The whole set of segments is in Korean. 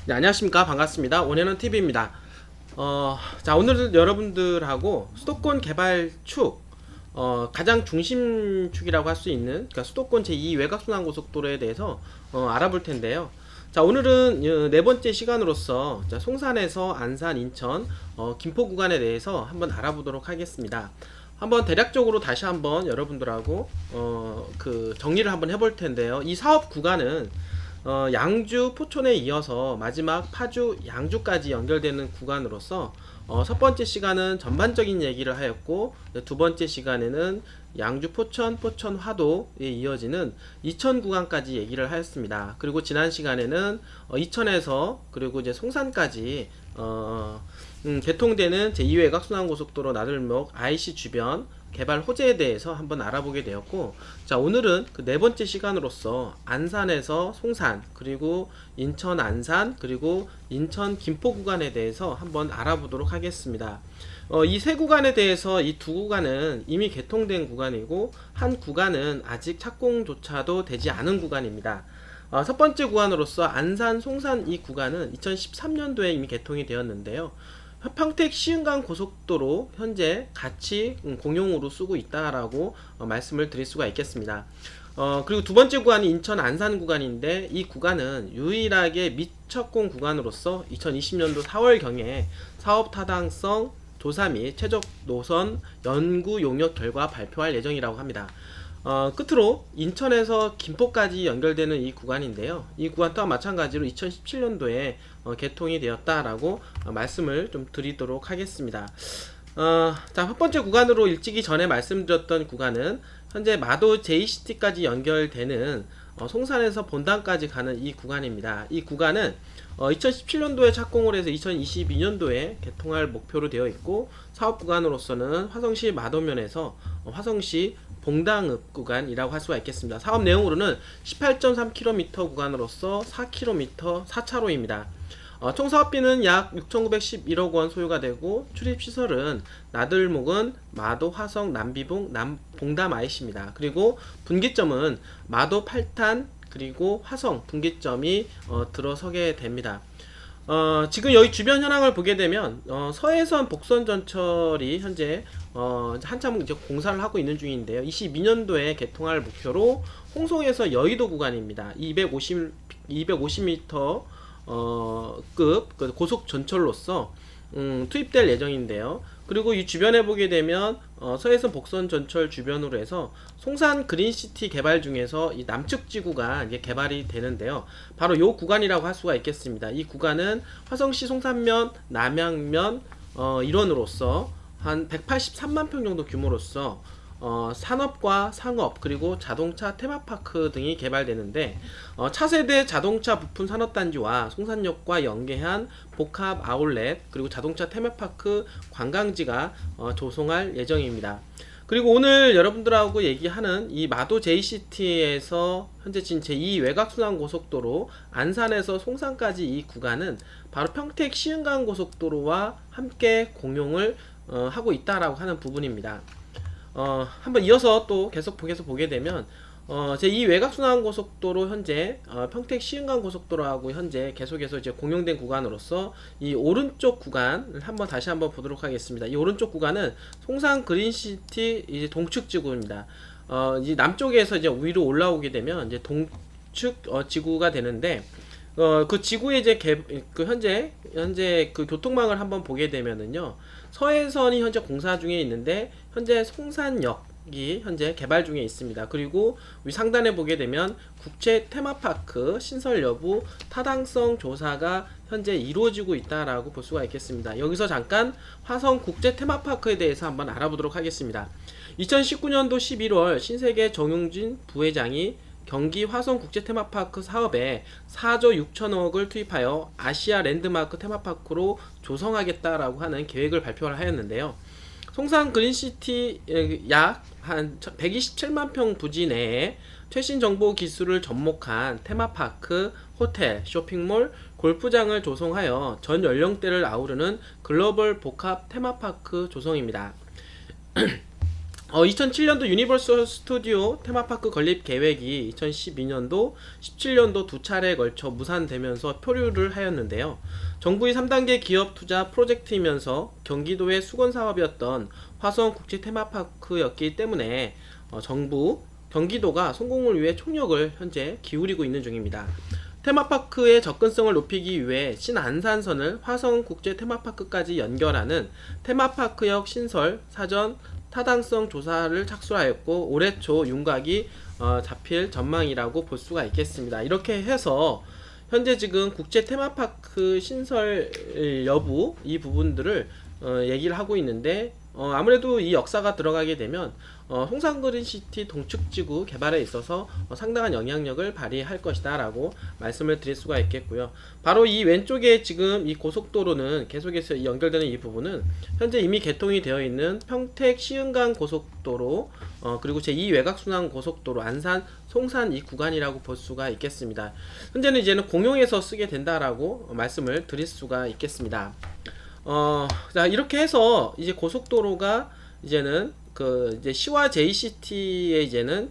네, 안녕하십니까. 반갑습니다. 원현원 TV입니다. 자, 오늘은 여러분들하고 수도권 개발축, 가장 중심축이라고 할 수 있는, 그러니까 수도권 제2 외곽순환고속도로에 대해서 알아볼 텐데요. 자, 오늘은 네 번째 시간으로서 자, 송산에서 안산, 인천, 김포 구간에 대해서 한번 알아보도록 하겠습니다. 한번 대략적으로 다시 한번 여러분들하고 그 정리를 한번 해볼 텐데요. 이 사업 구간은 양주 포천에 이어서 마지막 파주 양주까지 연결되는 구간으로서 첫 번째 시간은 전반적인 얘기를 하였고, 두 번째 시간에는 양주 포천, 포천 화도에 이어지는 이천 구간까지 얘기를 하였습니다. 그리고 지난 시간에는 이천에서 그리고 이제 송산까지 개통되는 제2 외곽순환고속도로 나들목 IC 주변 개발 호재에 대해서 한번 알아보게 되었고, 자, 오늘은 그 네 번째 시간으로서 안산에서 송산, 그리고 인천 안산, 그리고 인천 김포 구간에 대해서 한번 알아보도록 하겠습니다. 이 세 구간에 대해서 이 두 구간은 이미 개통된 구간이고, 한 구간은 아직 착공조차도 되지 않은 구간입니다. 첫 번째 구간으로서 안산 송산 이 구간은 2013년도에 이미 개통이 되었는데요. 평택 시흥간 고속도로 현재 같이 공용으로 쓰고 있다라고 말씀을 드릴 수가 있겠습니다. 그리고 두 번째 구간이 인천 안산 구간인데, 이 구간은 유일하게 미착공 구간으로서 2020년도 4월경에 사업 타당성 조사 및 최적 노선 연구 용역 결과 발표할 예정이라고 합니다. 끝으로 인천에서 김포까지 연결되는 이 구간인데요. 이 구간 또한 마찬가지로 2017년도에 개통이 되었다라고 말씀을 좀 드리도록 하겠습니다. 자, 첫 번째 구간으로 일찍이 전에 말씀드렸던 구간은 현재 마도 JCT까지 연결되는 송산에서 본당까지 가는 이 구간입니다. 이 구간은 2017년도에 착공을 해서 2022년도에 개통할 목표로 되어 있고, 사업 구간으로서는 화성시 마도면에서 화성시 봉당읍 구간이라고 할 수가 있겠습니다. 사업 내용으로는 18.3km 구간으로서 4km 4차로입니다. 총 사업비는 약 6,911억 원 소요가 되고, 출입시설은 나들목은 마도, 화성, 남비봉, 봉담 IC입니다. 그리고 분기점은 마도 8탄 그리고 화성 분기점이 들어서게 됩니다. 지금 여기 주변 현황을 보게 되면 서해선 복선 전철이 현재 한참 이제 공사를 하고 있는 중인데요. 22년도에 개통할 목표로 홍송에서 여의도 구간입니다. 250m 급 고속 전철로서 투입될 예정인데요. 그리고 이 주변에 보게 되면 서해선 복선 전철 주변으로 해서 송산 그린시티 개발 중에서 이 남측 지구가 이제 개발이 되는데요. 바로 이 구간이라고 할 수가 있겠습니다. 이 구간은 화성시 송산면, 남양면 일원으로서 한 183만 평 정도 규모로서 산업과 상업 그리고 자동차 테마파크 등이 개발되는데, 차세대 자동차 부품 산업단지와 송산역과 연계한 복합 아울렛 그리고 자동차 테마파크 관광지가 조성할 예정입니다. 그리고 오늘 여러분들하고 얘기하는 이 마도 JCT에서 현재 진 제2 외곽순환고속도로 안산에서 송산까지 이 구간은 바로 평택 시흥간 고속도로와 함께 공용을 하고 있다라고 하는 부분입니다. 한번 이어서 또 계속 보게 되면 제2 외곽순환고속도로 현재 평택 시흥간 고속도로하고 현재 계속해서 이제 공용된 구간으로서 이 오른쪽 구간을 다시 한번 보도록 하겠습니다. 이 오른쪽 구간은 송산 그린시티 이제 동측 지구입니다. 이 남쪽에서 이제 위로 올라오게 되면 이제 동측 지구가 되는데, 그 지구의 이제 그 현재 그 교통망을 한번 보게 되면은요, 서해선이 현재 공사 중에 있는데 현재 송산역이 현재 개발 중에 있습니다. 그리고 위 상단에 보게 되면 국제 테마파크 신설 여부 타당성 조사가 현재 이루어지고 있다라고 볼 수가 있겠습니다. 여기서 잠깐 화성 국제 테마파크에 대해서 한번 알아보도록 하겠습니다. 2019년도 11월 신세계 정용진 부회장이 경기 화성 국제 테마파크 사업에 4조 6천억을 투입하여 아시아 랜드마크 테마파크로 조성하겠다라고 하는 계획을 발표를 하였는데요. 송산 그린시티 약 한 127만 평 부지 내에 최신 정보 기술을 접목한 테마파크, 호텔, 쇼핑몰, 골프장을 조성하여 전 연령대를 아우르는 글로벌 복합 테마파크 조성입니다. 2007년도 유니버설 스튜디오 테마파크 건립 계획이 2012년도, 17년도 두 차례에 걸쳐 무산되면서 표류를 하였는데요. 정부의 3단계 기업 투자 프로젝트이면서 경기도의 수건 사업이었던 화성 국제 테마파크였기 때문에 경기도가 성공을 위해 총력을 현재 기울이고 있는 중입니다. 테마파크의 접근성을 높이기 위해 신안산선을 화성 국제 테마파크까지 연결하는 테마파크역 신설 사전 타당성 조사를 착수하였고 올해 초 윤곽이 잡힐 전망이라고 볼 수가 있겠습니다. 이렇게 해서 현재 지금 국제 테마파크 신설 여부 이 부분들을 얘기를 하고 있는데 아무래도 이 역사가 들어가게 되면 송산그린시티 동축지구 개발에 있어서 상당한 영향력을 발휘할 것이다 라고 말씀을 드릴 수가 있겠고요. 바로 이 왼쪽에 지금 이 고속도로는 계속해서 연결되는 이 부분은 현재 이미 개통이 되어 있는 평택 시흥간 고속도로 그리고 제2 외곽순환 고속도로 안산 송산 이 구간이라고 볼 수가 있겠습니다. 현재는 이제는 공용해서 쓰게 된다라고 말씀을 드릴 수가 있겠습니다. 자, 이렇게 해서 이제 고속도로가 이제는 이제 시와 JCT에 이제는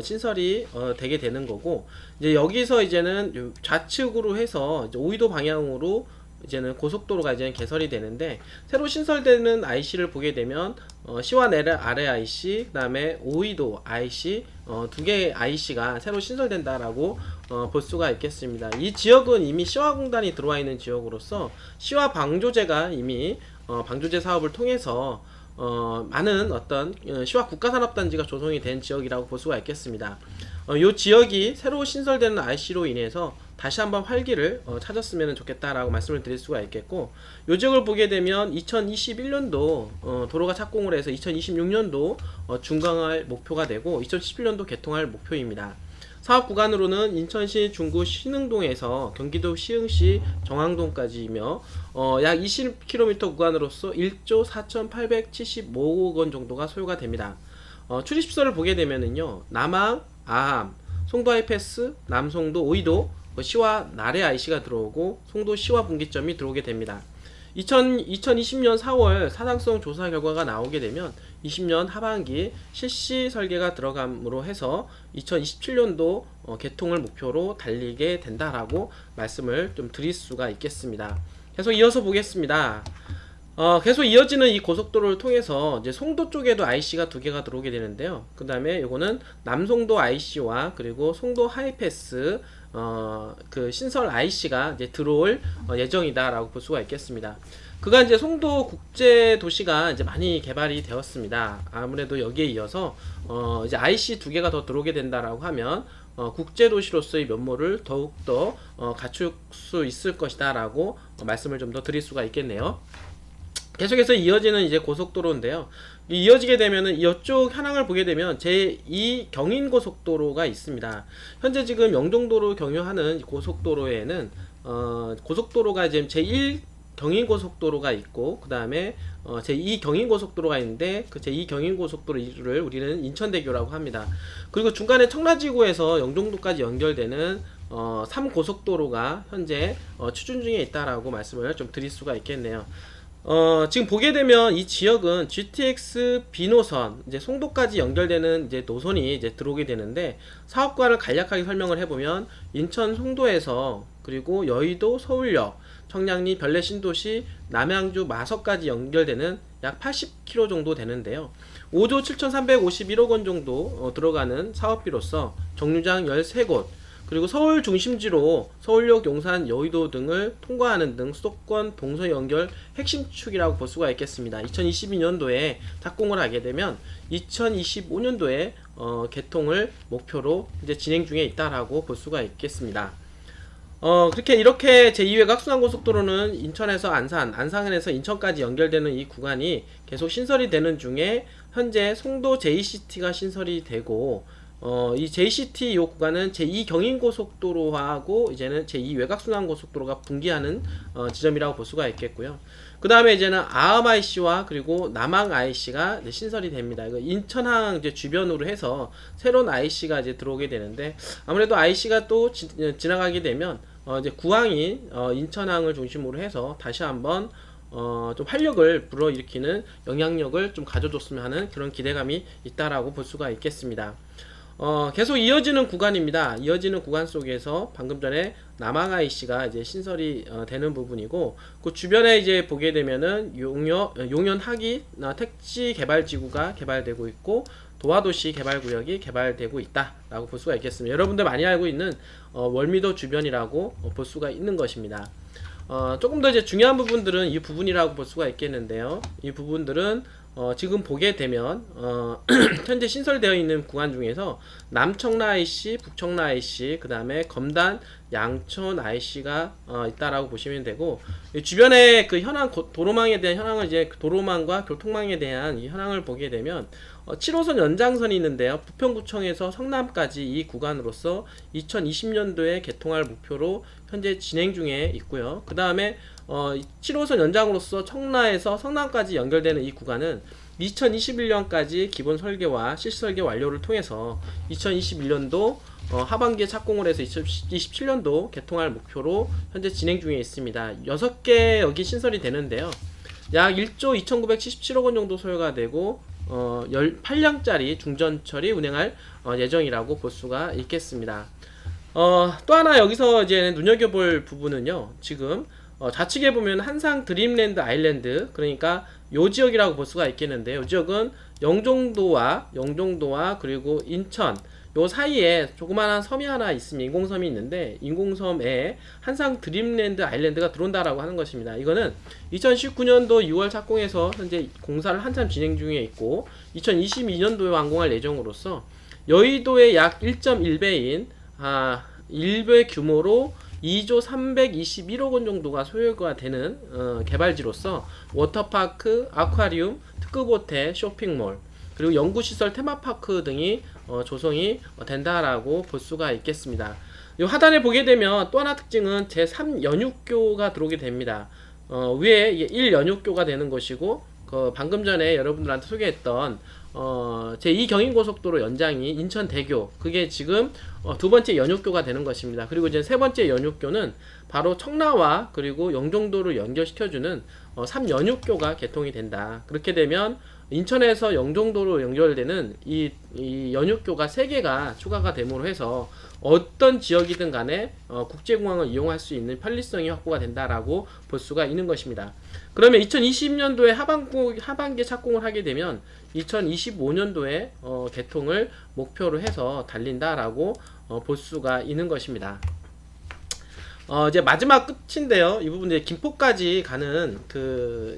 신설이 되게 되는 거고, 이제 여기서 이제는 좌측으로 해서 이제 오이도 방향으로 이제는 고속도로가 이제는 개설이 되는데, 새로 신설되는 IC를 보게 되면 시와 아래 IC, 그 다음에 오이도 IC 두 개의 IC가 새로 신설된다라고 볼 수가 있겠습니다. 이 지역은 이미 시화공단이 들어와 있는 지역으로서 시화 방조제가 이미 방조제 사업을 통해서 많은 어떤 시와 국가산업단지가 조성이 된 지역이라고 볼 수가 있겠습니다. 이 지역이 새로 신설되는 IC로 인해서 다시 한번 활기를 찾았으면 좋겠다라고 말씀을 드릴 수가 있겠고, 이 지역을 보게 되면 2021년도 도로가 착공을 해서 2026년도 준공할 목표가 되고 2017년도 개통할 목표입니다. 사업 구간으로는 인천시 중구 신흥동에서 경기도 시흥시 정왕동까지이며 약 20km 구간으로서 1조 4,875억 원 정도가 소요가 됩니다. 출입시설을 보게 되면은요, 남항, 아함, 송도 하이패스, 남송도, 오이도 시와 나래 IC가 들어오고 송도 시와 분기점이 들어오게 됩니다. 2020년 4월 사상성 조사 결과가 나오게 되면 20년 하반기 실시 설계가 들어감으로 해서 2027년도 개통을 목표로 달리게 된다라고 말씀을 좀 드릴 수가 있겠습니다. 계속 이어서 보겠습니다. 계속 이어지는 이 고속도로를 통해서 이제 송도 쪽에도 IC가 두 개가 들어오게 되는데요. 그 다음에 요거는 남송도 IC와 그리고 송도 하이패스 그 신설 IC가 이제 들어올 예정이다라고 볼 수가 있겠습니다. 그간 이제 송도 국제 도시가 이제 많이 개발이 되었습니다. 아무래도 여기에 이어서 이제 IC 두 개가 더 들어오게 된다라고 하면 국제 도시로서의 면모를 더욱더 갖출 수 있을 것이다라고 말씀을 좀 더 드릴 수가 있겠네요. 계속해서 이어지는 이제 고속도로인데요. 이어지게 되면은 이쪽 현황을 보게 되면 제2 경인고속도로가 있습니다. 현재 지금 영종도로 경유하는 고속도로에는 고속도로가 지금 제1 경인고속도로가 있고, 그 다음에 제2 경인고속도로가 있는데 그 제2 경인고속도로를 우리는 인천대교라고 합니다. 그리고 중간에 청라지구에서 영종도까지 연결되는 3고속도로가 현재 추진 중에 있다라고 말씀을 좀 드릴 수가 있겠네요. 지금 보게 되면 이 지역은 GTX B노선, 이제 송도까지 연결되는 이제 노선이 이제 들어오게 되는데, 사업관을 간략하게 설명을 해보면 인천 송도에서 그리고 여의도 서울역, 청량리 별내 신도시, 남양주 마석까지 연결되는 약 80km 정도 되는데요. 5조 7,351억 원 정도 들어가는 사업비로서 정류장 13곳, 그리고 서울 중심지로 서울역, 용산, 여의도 등을 통과하는 등 수도권 동서 연결 핵심 축이라고 볼 수가 있겠습니다. 2022년도에 착공을 하게 되면 2025년도에 개통을 목표로 이제 진행 중에 있다라고 볼 수가 있겠습니다. 이렇게 제2외곽순환고속도로는 인천에서 안산에서 인천까지 연결되는 이 구간이 계속 신설이 되는 중에 현재 송도 JCT가 신설이 되고, 이 JCT 요 구간은 제2 경인고속도로하고 이제는 제2 외곽순환고속도로가 분기하는 지점이라고 볼 수가 있겠고요. 그 다음에 이제는 아함 IC와 그리고 남항 IC가 신설이 됩니다. 이거 인천항 이제 주변으로 해서 새로운 IC가 이제 들어오게 되는데, 아무래도 IC가 또 지나가게 되면 이제 구항인 인천항을 중심으로 해서 다시 한번 좀 활력을 불어일으키는 영향력을 좀 가져줬으면 하는 그런 기대감이 있다라고 볼 수가 있겠습니다. 계속 이어지는 구간입니다. 이어지는 구간 속에서 방금 전에 남항 IC가 이제 신설이 되는 부분이고, 그 주변에 이제 보게 되면은 용연 하기 택지 개발 지구가 개발되고 있고, 도화도시 개발구역이 개발되고 있다라고 볼 수가 있겠습니다. 여러분들 많이 알고 있는 월미도 주변이라고 볼 수가 있는 것입니다. 조금 더 이제 중요한 부분들은 이 부분이라고 볼 수가 있겠는데요. 이 부분들은 지금 보게 되면 현재 신설되어 있는 구간 중에서 남청라 IC, 북청라 IC, 그 다음에 검단, 양촌 IC가 있다라고 보시면 되고, 주변에 그 현황, 도로망에 대한 현황을 이제 도로망과 교통망에 대한 이 현황을 보게 되면 7호선 연장선이 있는데요. 부평구청에서 성남까지 이 구간으로서 2020년도에 개통할 목표로 현재 진행 중에 있고요. 그 다음에 7호선 연장으로서 청라에서 성남까지 연결되는 이 구간은 2021년까지 기본 설계와 실시 설계 완료를 통해서 2021년도 하반기에 착공을 해서 2027년도 개통할 목표로 현재 진행 중에 있습니다. 6개 여기 신설이 되는데요. 약 1조 2,977억 원 정도 소요가 되고 18량짜리 중전철이 운행할 예정이라고 볼 수가 있겠습니다. 또 하나 여기서 이제 눈여겨볼 부분은요. 지금 좌측에 보면 한상 드림랜드 아일랜드, 그러니까 요 지역이라고 볼 수가 있겠는데요. 요 지역은 영종도와 그리고 인천 요 사이에 조그마한 섬이 하나 있습니다. 인공섬이 있는데, 인공섬에 한상 드림랜드 아일랜드가 들어온다라고 하는 것입니다. 이거는 2019년도 6월 착공해서 현재 공사를 한참 진행 중에 있고 2022년도에 완공할 예정으로서 여의도의 약 1.1배인 1배 규모로 2조 321억 원 정도가 소요가 되는 개발지로서 워터파크, 아쿠아리움, 특급 호텔, 쇼핑몰, 그리고 연구시설, 테마파크 등이 조성이 된다라고 볼 수가 있겠습니다. 이 하단에 보게 되면 또 하나 특징은 제3연육교가 들어오게 됩니다. 위에 1연육교가 되는 것이고, 방금 전에 여러분들한테 소개했던 제2경인고속도로 연장이 인천대교, 그게 지금 두 번째 연육교가 되는 것입니다. 그리고 이제 세 번째 연육교는 바로 청라와 그리고 영종도를 연결시켜주는 3연육교가 개통이 된다. 그렇게 되면 인천에서 영종도로 연결되는 이 연육교가 3개가 추가가 됨으로 해서 어떤 지역이든 간에 국제공항을 이용할 수 있는 편리성이 확보가 된다라고 볼 수가 있는 것입니다. 그러면 2020년도에 하반기에 착공을 하게 되면 2025년도에 개통을 목표로 해서 달린다라고 볼 수가 있는 것입니다. 이제 마지막 끝인데요. 이 부분 이제 김포까지 가는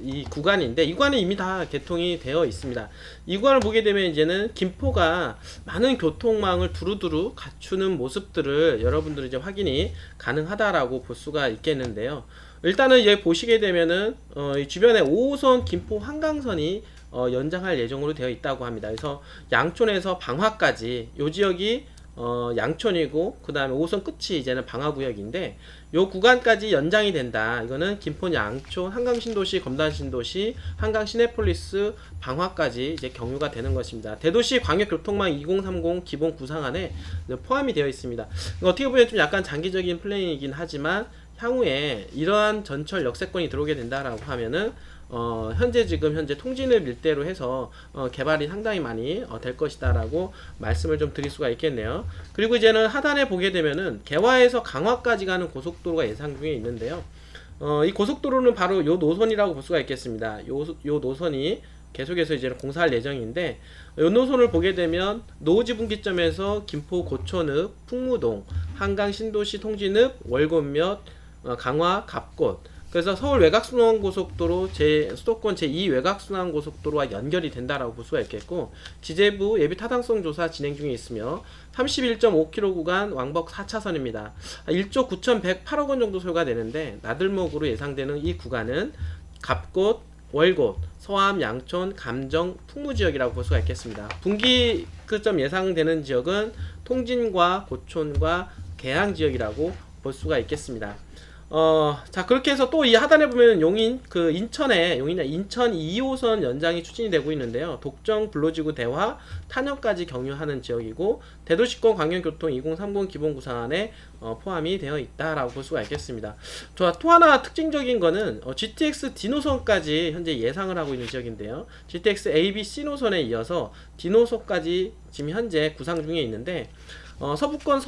이 구간인데, 이 구간은 이미 다 개통이 되어 있습니다. 이 구간을 보게 되면 이제는 김포가 많은 교통망을 두루두루 갖추는 모습들을 여러분들이 이제 확인이 가능하다라고 볼 수가 있겠는데요. 일단은 이제 보시게 되면은 이 주변에 5호선 김포 한강선이 연장할 예정으로 되어 있다고 합니다. 그래서 양촌에서 방화까지 요 지역이 양촌이고, 그 다음에 5호선 끝이 이제는 방화구역인데, 요 구간까지 연장이 된다. 이거는 김포, 양촌, 한강신도시, 검단신도시, 한강시내폴리스, 방화까지 이제 경유가 되는 것입니다. 대도시 광역교통망 2030 기본 구상안에 포함이 되어 있습니다. 어떻게 보면 좀 약간 장기적인 플랜이긴 하지만, 향후에 이러한 전철 역세권이 들어오게 된다라고 하면은 현재 통진을 일대로 해서 개발이 상당히 많이 될 것이다라고 말씀을 좀 드릴 수가 있겠네요. 그리고 이제는 하단에 보게 되면은 개화에서 강화까지 가는 고속도로가 예상 중에 있는데요. 이 고속도로는 바로 요 노선이라고 볼 수가 있겠습니다. 요 노선이 계속해서 이제 공사할 예정인데, 요 노선을 보게 되면 노지 분기점에서 김포 고촌읍, 풍무동, 한강 신도시 통진읍, 월곶몇, 강화, 갑곶, 그래서 서울 외곽순환고속도로 수도권 제2 외곽순환고속도로와 연결이 된다라고 볼 수가 있겠고, 지재부 예비 타당성 조사 진행 중에 있으며 31.5km 구간 왕복 4차선입니다. 1조 9,108억 원 정도 소요가 되는데, 나들목으로 예상되는 이 구간은 갑곶, 월곶, 서암, 양촌, 감정, 풍무지역이라고 볼 수가 있겠습니다. 분기점 예상되는 지역은 통진과 고촌과 계양지역이라고 볼 수가 있겠습니다. 자, 그렇게 해서 또 이 하단에 보면 인천 2호선 연장이 추진이 되고 있는데요. 독정, 불로지구, 대화, 탄현까지 경유하는 지역이고, 대도시권 광역교통 2030 기본구상안에 포함이 되어 있다라고 볼 수가 있겠습니다. 자, 또 하나 특징적인 거는 GTX D 노선까지 현재 예상을 하고 있는 지역인데요. GTX A, B, C 노선에 이어서 D 노선까지 지금 현재 구상 중에 있는데, 수도권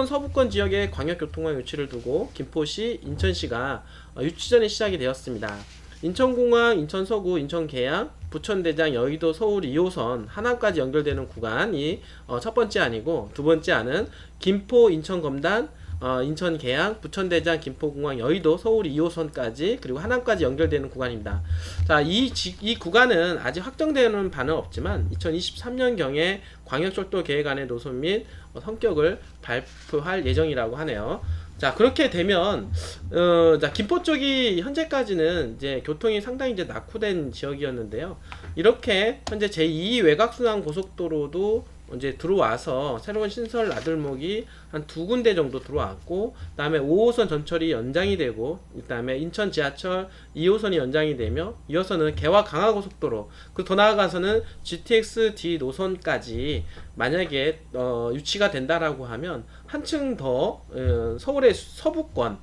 서부권 지역의 광역교통망 유치를 두고 김포시, 인천시가 유치전이 시작이 되었습니다. 인천공항, 인천서구, 인천계양, 부천대장, 여의도, 서울 2호선 하남까지 연결되는 구간이 첫 번째 안이고, 두 번째 안은 김포, 인천검단, 인천계양, 부천대장, 김포공항, 여의도, 서울 2호선까지 그리고 하남까지 연결되는 구간입니다. 자, 이 구간은 아직 확정되는 바는 없지만 2023년경에 광역철도 계획안의 노선 및 성격을 발표할 예정이라고 하네요. 자, 그렇게 되면 자, 김포 쪽이 현재까지는 이제 교통이 상당히 이제 낙후된 지역이었는데요. 이렇게 현재 제2 외곽순환 고속도로도 이제 들어와서 새로운 신설 나들목이 한 두 군데 정도 들어왔고, 그 다음에 5호선 전철이 연장이 되고, 그 다음에 인천 지하철 2호선이 연장이 되며, 이어서는 개화 강화고속도로, 그리고 더 나아가서는 GTX D 노선까지 만약에 유치가 된다라고 하면 한층 더 서울의 서부권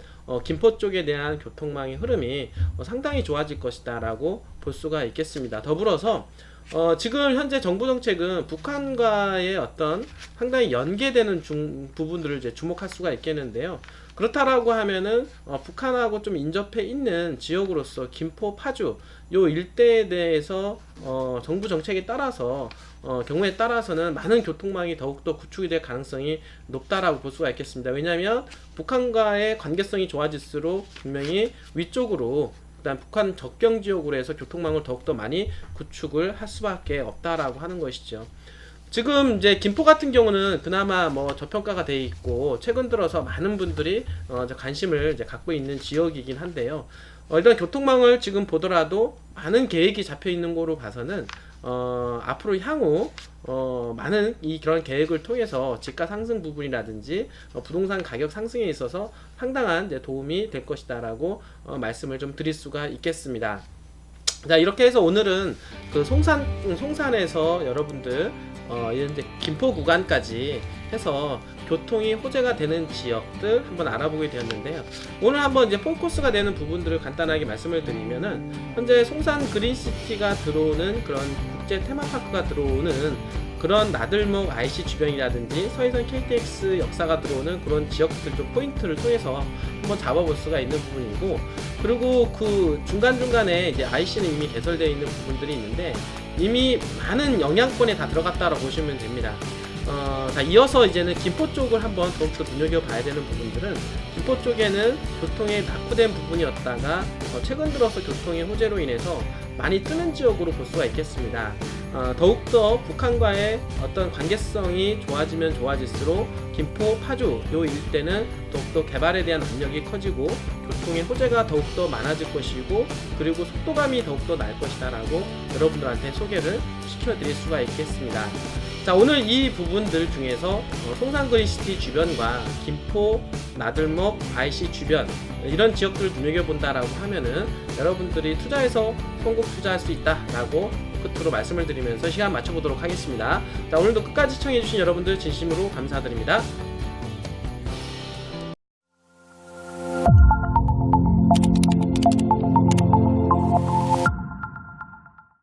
김포 쪽에 대한 교통망의 흐름이 상당히 좋아질 것이다 라고 볼 수가 있겠습니다. 더불어서 지금 현재 정부 정책은 북한과의 어떤 상당히 연계되는 부분들을 이제 주목할 수가 있겠는데요. 그렇다라고 하면은 북한하고 좀 인접해 있는 지역으로서 김포, 파주 요 일대에 대해서 정부 정책에 따라서 경우에 따라서는 많은 교통망이 더욱더 구축이 될 가능성이 높다라고 볼 수가 있겠습니다. 왜냐하면 북한과의 관계성이 좋아질수록 분명히 위쪽으로, 그다음 북한 접경 지역으로 해서 교통망을 더욱더 많이 구축을 할 수밖에 없다라고 하는 것이죠. 지금 이제 김포 같은 경우는 그나마 뭐 저평가가 돼 있고 최근 들어서 많은 분들이 관심을 이제 갖고 있는 지역이긴 한데요. 일단 교통망을 지금 보더라도 많은 계획이 잡혀 있는 거로 봐서는 앞으로 향후 많은 그런 계획을 통해서 집가 상승 부분이라든지 부동산 가격 상승에 있어서 상당한 이제 도움이 될 것이다라고 말씀을 좀 드릴 수가 있겠습니다. 자, 이렇게 해서 오늘은 그 송산에서 여러분들 이제 김포 구간까지 해서 교통이 호재가 되는 지역들 한번 알아보게 되었는데요. 오늘 한번 이제 포커스가 되는 부분들을 간단하게 말씀을 드리면은, 현재 송산 그린시티가 들어오는 그런 국제 테마파크가 들어오는 그런 나들목 IC 주변이라든지 서해선 KTX 역사가 들어오는 그런 지역들 좀 포인트를 통해서 한번 잡아볼 수가 있는 부분이고, 그리고 그 중간중간에 이제 IC는 이미 개설되어 있는 부분들이 있는데 이미 많은 영향권에 다 들어갔다고 보시면 됩니다. 자, 이어서 이제는 김포 쪽을 한번 더욱더 눈여겨봐야 되는 부분들은, 김포 쪽에는 교통에 낙후된 부분이었다가 최근 들어서 교통의 호재로 인해서 많이 뜨는 지역으로 볼 수가 있겠습니다. 더욱더 북한과의 어떤 관계성이 좋아지면 좋아질수록 김포, 파주 요 일대는 더욱더 개발에 대한 압력이 커지고 교통의 호재가 더욱더 많아질 것이고, 그리고 속도감이 더욱더 날 것이다 라고 여러분들한테 소개를 시켜드릴 수가 있겠습니다. 자, 오늘 이 부분들 중에서 송산 그린시티 주변과 김포, 나들목, IC 주변 이런 지역들을 눈여겨본다라고 하면은 여러분들이 투자해서 성공 투자할 수 있다라고 끝으로 말씀을 드리면서 시간 맞춰보도록 하겠습니다. 자, 오늘도 끝까지 시청해주신 여러분들 진심으로 감사드립니다.